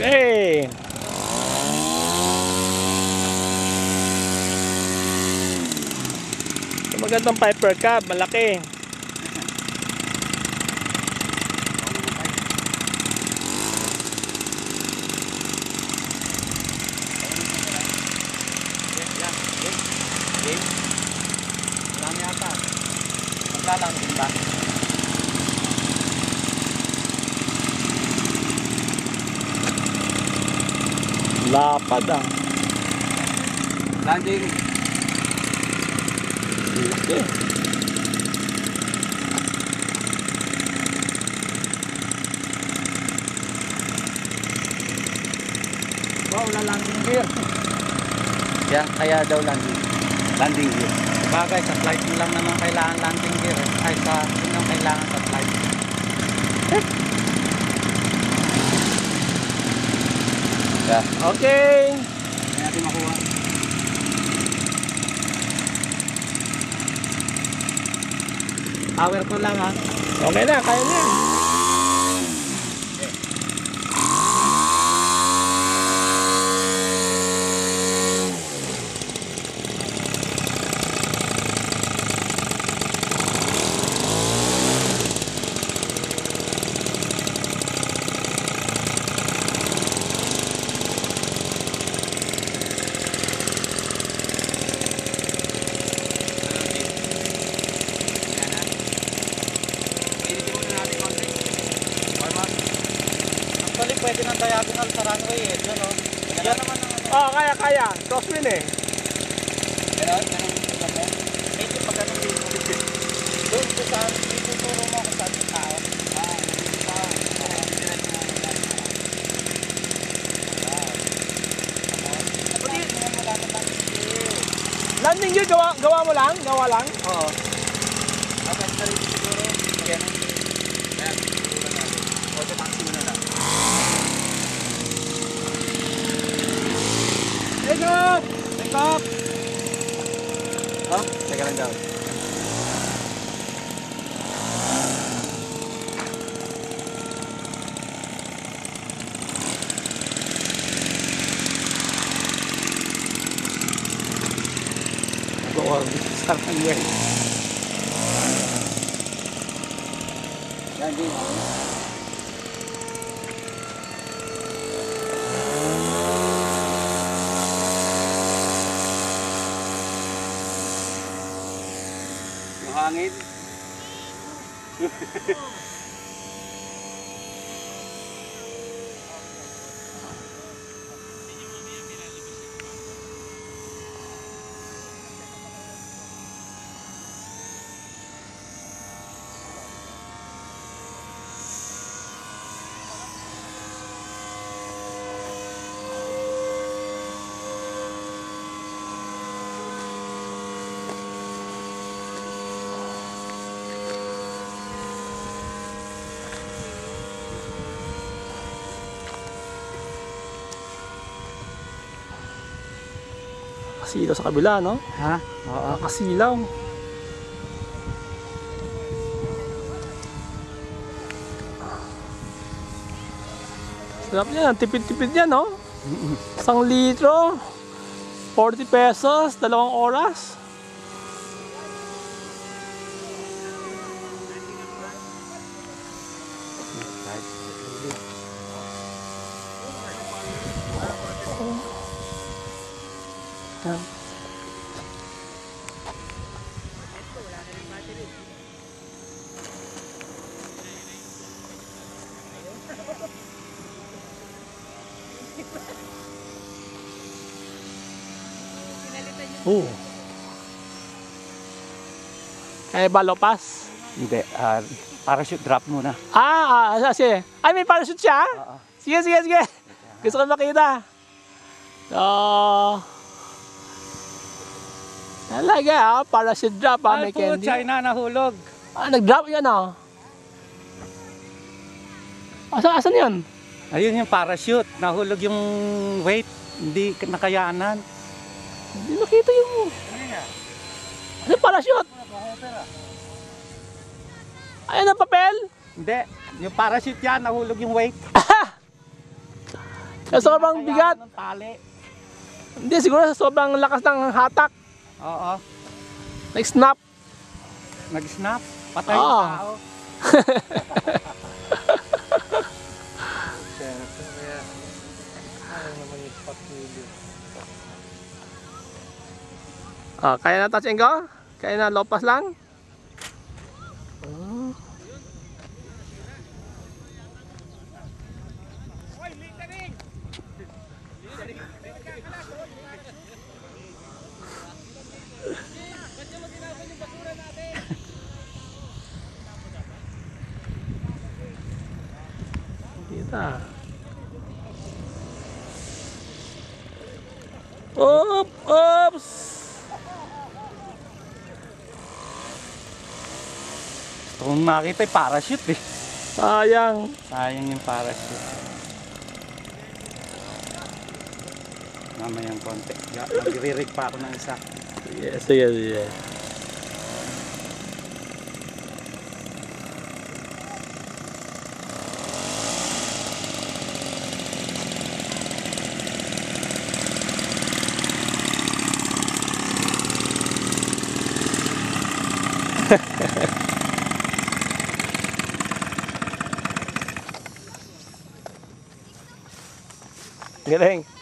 Okay. Ito magandang Piper Cub, malaki. Marami ata. Maglalang din ba? Lapad ah. Landing. Laki. Wow, wala landing gear. Yan, kaya daw landing gear. Bagay, sa flight mo lang naman kailangan landing gear. Ay, yun ang kailangan sa flight. Yeah. Okay. Hindi natin makuha. Power ko lang ha. Okay na, kaya na. Actually, pwede ng diagonal sa runway eh. Diyan o. Yan naman ang ano. Oh, kaya. Crosswind eh. Ganun mo. Medyo pag ganun dito. Doon ko saan, ituturo mo kung saan yung tao. Landing gear, gawa mo lang? Gawa lang? Oo. Tapos sa rin siguro. Yan. Ayan, siguro na natin. Auto taxi mo na lang. Take off! Take off! Oh, teka lang daw. Sarang yan. Yan din. Yung hangin. Kasilaw sa kabila, no? Ha? Oo. Kasilaw. Sarap yan, tipid-tipid yan, no? 1 litro, 40 pesos, 2 oras. Yan. Oh. Kaya ba lopas? Hindi, parachute drop muna. Sige. Ay, may parachute siya? Oo. Sige. Gusto ko makita. Talaga, parachute drop may candy. China nahulog. Nag-drop yan Asan yan? Ayun yung parachute. Nahulog yung weight. Hindi nakayanan. Hindi nakita yung... Ano parachute? Ayun ang papel? Hindi. Yung parachute yan, nahulog yung weight. sobrang bigat. Ng tali. Hindi, siguro sa sobrang lakas ng hatak. Oo. Nag-snap. Nag-snap. Patay yung Oo. tao. Kaya na touch and go? Kaya na lopas lang? Kita. Oops! Gusto kong makita yung parachute eh. Sayang. Sayang yung parachute. Mamayang konti. Magre-rig pa ako ng isa. Sige. Galing.